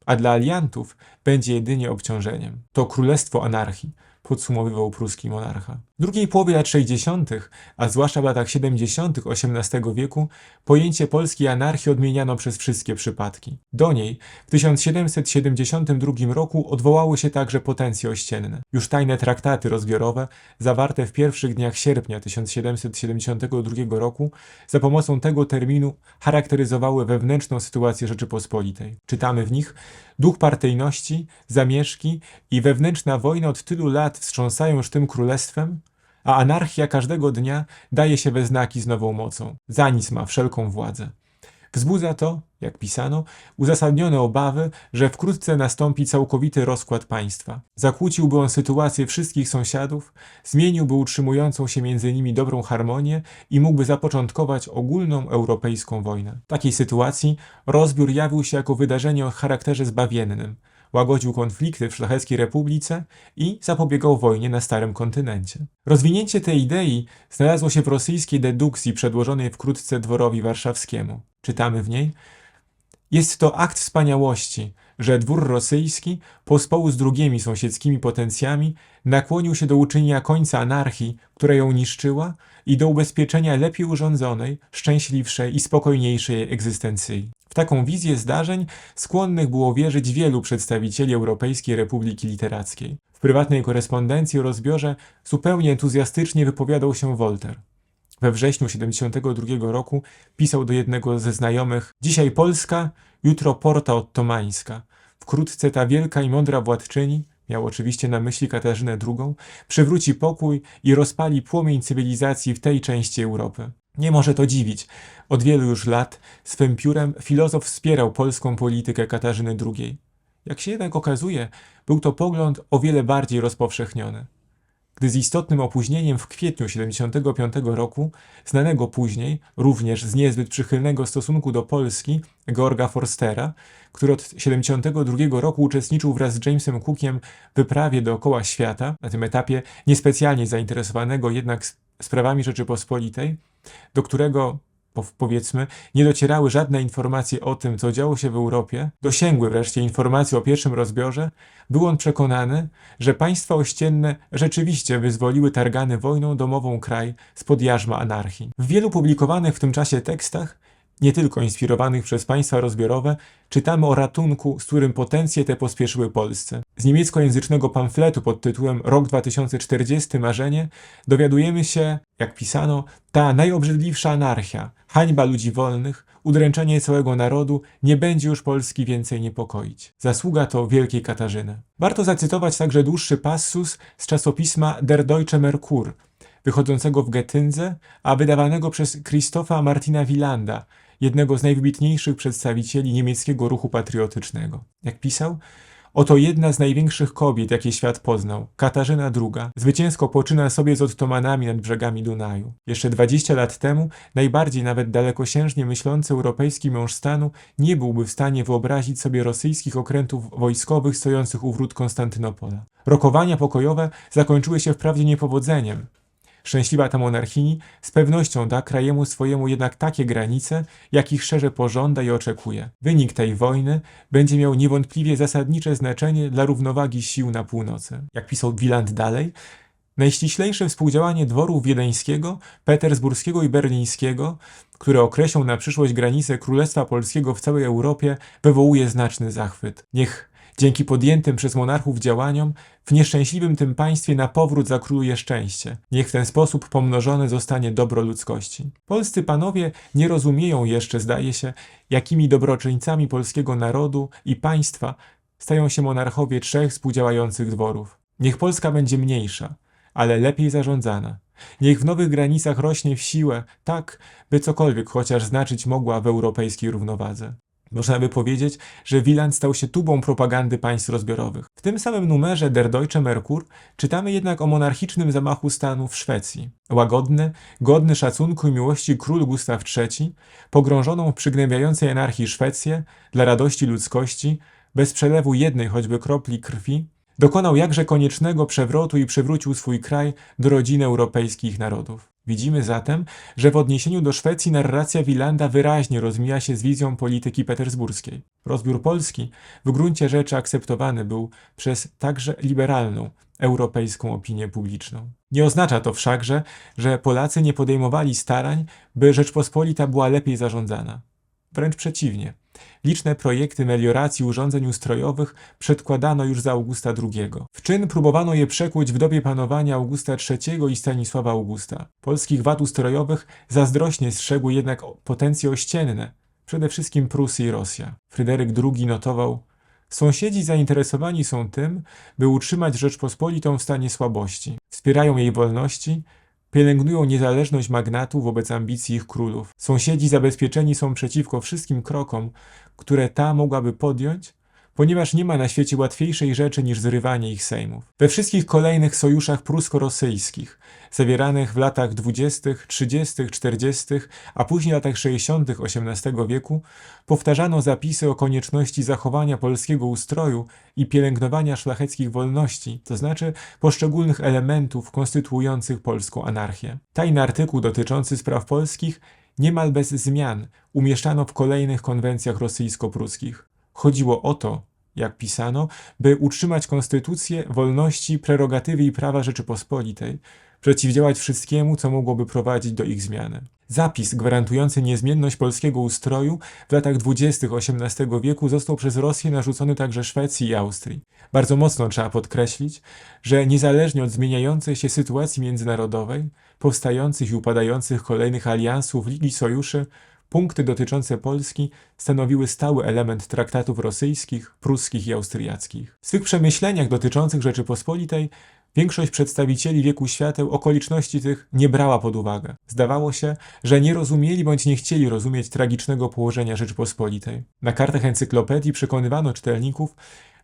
a dla aliantów będzie jedynie obciążeniem. To królestwo anarchii, podsumowywał pruski monarcha. W drugiej połowie lat 60., a zwłaszcza w latach 70. XVIII wieku, pojęcie polskiej anarchii odmieniano przez wszystkie przypadki. Do niej w 1772 roku odwołały się także potencje ościenne. Już tajne traktaty rozbiorowe, zawarte w pierwszych dniach sierpnia 1772 roku, za pomocą tego terminu charakteryzowały wewnętrzną sytuację Rzeczypospolitej. Czytamy w nich: duch partyjności, zamieszki i wewnętrzna wojna od tylu lat wstrząsają już tym królestwem, a anarchia każdego dnia daje się we znaki z nową mocą. Za nic ma wszelką władzę. Wzbudza to, jak pisano, uzasadnione obawy, że wkrótce nastąpi całkowity rozkład państwa. Zakłóciłby on sytuację wszystkich sąsiadów, zmieniłby utrzymującą się między nimi dobrą harmonię i mógłby zapoczątkować ogólną europejską wojnę. W takiej sytuacji rozbiór jawił się jako wydarzenie o charakterze zbawiennym, łagodził konflikty w Szlacheckiej Republice i zapobiegał wojnie na Starym Kontynencie. Rozwinięcie tej idei znalazło się w rosyjskiej dedukcji przedłożonej wkrótce dworowi warszawskiemu. Czytamy w niej: jest to akt wspaniałości, że dwór rosyjski, pospołu z drugimi sąsiedzkimi potencjami, nakłonił się do uczynienia końca anarchii, która ją niszczyła, i do ubezpieczenia lepiej urządzonej, szczęśliwszej i spokojniejszej egzystencji. W taką wizję zdarzeń skłonnych było wierzyć wielu przedstawicieli Europejskiej Republiki Literackiej. W prywatnej korespondencji o rozbiorze zupełnie entuzjastycznie wypowiadał się Wolter. We wrześniu 1972 roku pisał do jednego ze znajomych: dzisiaj Polska, jutro Porta Ottomańska. Wkrótce ta wielka i mądra władczyni, miał oczywiście na myśli Katarzynę II, przywróci pokój i rozpali płomień cywilizacji w tej części Europy. Nie może to dziwić. Od wielu już lat swym piórem filozof wspierał polską politykę Katarzyny II. Jak się jednak okazuje, był to pogląd o wiele bardziej rozpowszechniony. Gdy z istotnym opóźnieniem w kwietniu 1975 roku, znanego później, również z niezbyt przychylnego stosunku do Polski, Georga Forstera, który od 1972 roku uczestniczył wraz z Jamesem Cookiem w wyprawie dookoła świata, na tym etapie niespecjalnie zainteresowanego jednak sprawami Rzeczypospolitej, do którego, powiedzmy, nie docierały żadne informacje o tym, co działo się w Europie, dosięgły wreszcie informacje o pierwszym rozbiorze, był on przekonany, że państwa ościenne rzeczywiście wyzwoliły targany wojną domową kraj spod jarzma anarchii. W wielu publikowanych w tym czasie tekstach, nie tylko inspirowanych przez państwa rozbiorowe, czytamy o ratunku, z którym potencje te pospieszyły Polsce. Z niemieckojęzycznego pamfletu pod tytułem Rok 2040 Marzenie dowiadujemy się, jak pisano, ta najobrzydliwsza anarchia, hańba ludzi wolnych, udręczenie całego narodu nie będzie już Polski więcej niepokoić. Zasługa to wielkiej Katarzyny. Warto zacytować także dłuższy passus z czasopisma Der Deutsche Merkur, wychodzącego w Getyndze, a wydawanego przez Christopha Martina Wielanda, jednego z najwybitniejszych przedstawicieli niemieckiego ruchu patriotycznego. Jak pisał: oto jedna z największych kobiet, jakie świat poznał, Katarzyna II, zwycięsko poczyna sobie z Ottomanami nad brzegami Dunaju. Jeszcze 20 lat temu najbardziej nawet dalekosiężnie myślący europejski mąż stanu nie byłby w stanie wyobrazić sobie rosyjskich okrętów wojskowych stojących u wrót Konstantynopola. Rokowania pokojowe zakończyły się wprawdzie niepowodzeniem. Szczęśliwa ta monarchini z pewnością da krajemu swojemu jednak takie granice, jakich szczerze pożąda i oczekuje. Wynik tej wojny będzie miał niewątpliwie zasadnicze znaczenie dla równowagi sił na północy. Jak pisał Wieland dalej, najściślejsze współdziałanie dworów wiedeńskiego, petersburskiego i berlińskiego, które określą na przyszłość granice Królestwa Polskiego w całej Europie, wywołuje znaczny zachwyt. Niech dzięki podjętym przez monarchów działaniom w nieszczęśliwym tym państwie na powrót zakróluje szczęście. Niech w ten sposób pomnożone zostanie dobro ludzkości. Polscy panowie nie rozumieją jeszcze, zdaje się, jakimi dobroczyńcami polskiego narodu i państwa stają się monarchowie trzech współdziałających dworów. Niech Polska będzie mniejsza, ale lepiej zarządzana. Niech w nowych granicach rośnie w siłę, tak, by cokolwiek chociaż znaczyć mogła w europejskiej równowadze. Można by powiedzieć, że Wieland stał się tubą propagandy państw rozbiorowych. W tym samym numerze Der Deutsche Merkur czytamy jednak o monarchicznym zamachu stanu w Szwecji. Łagodny, godny szacunku i miłości król Gustaw III, pogrążoną w przygnębiającej anarchii Szwecję, dla radości ludzkości, bez przelewu jednej choćby kropli krwi, dokonał jakże koniecznego przewrotu i przywrócił swój kraj do rodziny europejskich narodów. Widzimy zatem, że w odniesieniu do Szwecji narracja Wielanda wyraźnie rozmija się z wizją polityki petersburskiej. Rozbiór Polski w gruncie rzeczy akceptowany był przez także liberalną europejską opinię publiczną. Nie oznacza to wszakże, że Polacy nie podejmowali starań, by Rzeczpospolita była lepiej zarządzana. Wręcz przeciwnie. Liczne projekty melioracji urządzeń ustrojowych przedkładano już za Augusta II. W czyn próbowano je przekuć w dobie panowania Augusta III i Stanisława Augusta. Polskich wad ustrojowych zazdrośnie strzegły jednak potencje ościenne, przede wszystkim Prusy i Rosja. Fryderyk II notował: sąsiedzi zainteresowani są tym, by utrzymać Rzeczpospolitą w stanie słabości. Wspierają jej wolności, pielęgnują niezależność magnatów wobec ambicji ich królów. Sąsiedzi zabezpieczeni są przeciwko wszystkim krokom, które ta mogłaby podjąć, ponieważ nie ma na świecie łatwiejszej rzeczy niż zrywanie ich sejmów. We wszystkich kolejnych sojuszach prusko-rosyjskich, zawieranych w latach 20., 30., 40., a później latach 60. XVIII wieku, powtarzano zapisy o konieczności zachowania polskiego ustroju i pielęgnowania szlacheckich wolności, to znaczy poszczególnych elementów konstytuujących polską anarchię. Tajny artykuł dotyczący spraw polskich niemal bez zmian umieszczano w kolejnych konwencjach rosyjsko-pruskich. Chodziło o to, jak pisano, by utrzymać konstytucję, wolności, prerogatywy i prawa Rzeczypospolitej, przeciwdziałać wszystkiemu, co mogłoby prowadzić do ich zmiany. Zapis gwarantujący niezmienność polskiego ustroju w latach 20. XVIII wieku został przez Rosję narzucony także Szwecji i Austrii. Bardzo mocno trzeba podkreślić, że niezależnie od zmieniającej się sytuacji międzynarodowej, powstających i upadających kolejnych aliansów, ligi sojuszy, punkty dotyczące Polski stanowiły stały element traktatów rosyjskich, pruskich i austriackich. W swych przemyśleniach dotyczących Rzeczypospolitej większość przedstawicieli wieku świateł okoliczności tych nie brała pod uwagę. Zdawało się, że nie rozumieli bądź nie chcieli rozumieć tragicznego położenia Rzeczypospolitej. Na kartach encyklopedii przekonywano czytelników,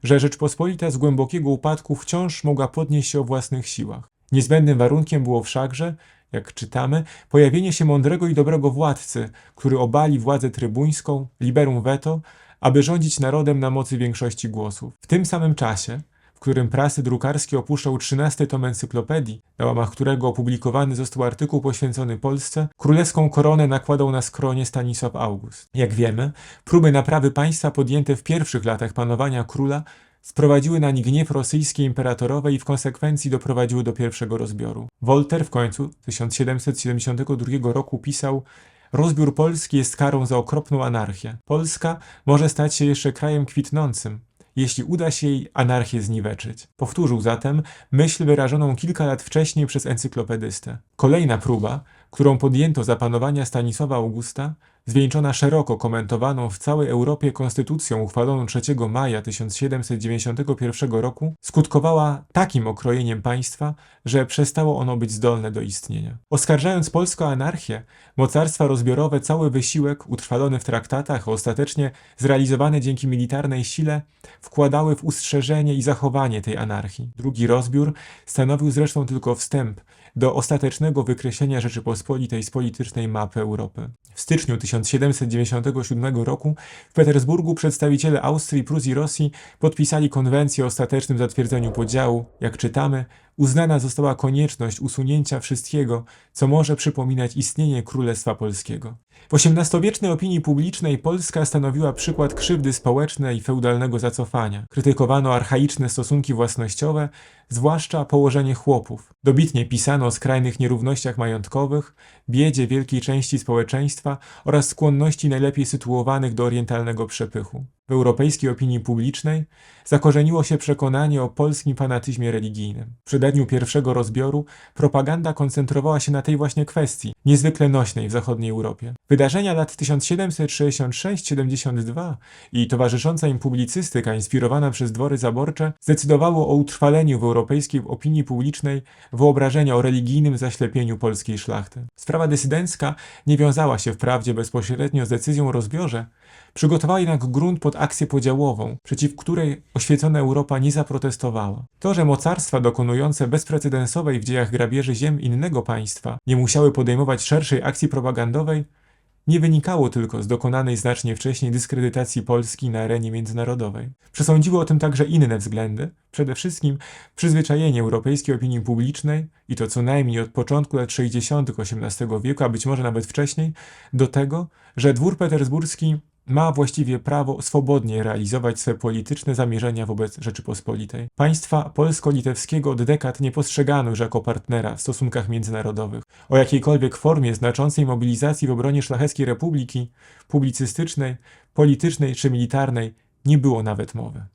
że Rzeczpospolita z głębokiego upadku wciąż mogła podnieść się o własnych siłach. Niezbędnym warunkiem było wszakże, jak czytamy, pojawienie się mądrego i dobrego władcy, który obali władzę trybuńską, liberum veto, aby rządzić narodem na mocy większości głosów. W tym samym czasie, w którym prasy drukarskie opuszczał 13 tom encyklopedii, na łamach którego opublikowany został artykuł poświęcony Polsce, królewską koronę nakładał na skronie Stanisław August. Jak wiemy, próby naprawy państwa podjęte w pierwszych latach panowania króla sprowadziły nań gniew rosyjskiej imperatorowej i w konsekwencji doprowadziły do pierwszego rozbioru. Wolter w końcu 1772 roku pisał: rozbiór Polski jest karą za okropną anarchię. Polska może stać się jeszcze krajem kwitnącym, jeśli uda się jej anarchię zniweczyć. Powtórzył zatem myśl wyrażoną kilka lat wcześniej przez encyklopedystę. Kolejna próba, którą podjęto za panowania Stanisława Augusta, zwieńczona szeroko komentowaną w całej Europie konstytucją uchwaloną 3 maja 1791 roku, skutkowała takim okrojeniem państwa, że przestało ono być zdolne do istnienia. Oskarżając Polskę o anarchię, mocarstwa rozbiorowe cały wysiłek utrwalony w traktatach, a ostatecznie zrealizowany dzięki militarnej sile, wkładały w ustrzeżenie i zachowanie tej anarchii. Drugi rozbiór stanowił zresztą tylko wstęp do ostatecznego wykreślenia Rzeczypospolitej z politycznej mapy Europy. W styczniu 1797 roku w Petersburgu przedstawiciele Austrii, Prusji i Rosji podpisali konwencję o ostatecznym zatwierdzeniu podziału. Jak czytamy, uznana została konieczność usunięcia wszystkiego, co może przypominać istnienie Królestwa Polskiego. W XVIII-wiecznej opinii publicznej Polska stanowiła przykład krzywdy społecznej i feudalnego zacofania. Krytykowano archaiczne stosunki własnościowe, zwłaszcza położenie chłopów. Dobitnie pisano o skrajnych nierównościach majątkowych, biedzie wielkiej części społeczeństwa oraz skłonności najlepiej sytuowanych do orientalnego przepychu. W europejskiej opinii publicznej zakorzeniło się przekonanie o polskim fanatyzmie religijnym. W przededniu pierwszego rozbioru propaganda koncentrowała się na tej właśnie kwestii, niezwykle nośnej w zachodniej Europie. Wydarzenia lat 1766-72 i towarzysząca im publicystyka inspirowana przez dwory zaborcze zdecydowało o utrwaleniu w europejskiej opinii publicznej wyobrażenia o religijnym zaślepieniu polskiej szlachty. Sprawa dysydencka nie wiązała się wprawdzie bezpośrednio z decyzją o rozbiorze, przygotowała jednak grunt pod akcję podziałową, przeciw której oświecona Europa nie zaprotestowała. To, że mocarstwa dokonujące bezprecedensowej w dziejach grabieży ziem innego państwa nie musiały podejmować szerszej akcji propagandowej, nie wynikało tylko z dokonanej znacznie wcześniej dyskredytacji Polski na arenie międzynarodowej. Przesądziły o tym także inne względy, przede wszystkim przyzwyczajenie europejskiej opinii publicznej, i to co najmniej od początku lat 60. XVIII wieku, a być może nawet wcześniej, do tego, że dwór petersburski ma właściwie prawo swobodnie realizować swe polityczne zamierzenia wobec Rzeczypospolitej. Państwa polsko-litewskiego od dekad nie postrzegano już jako partnera w stosunkach międzynarodowych. O jakiejkolwiek formie znaczącej mobilizacji w obronie szlacheckiej republiki, publicystycznej, politycznej czy militarnej nie było nawet mowy.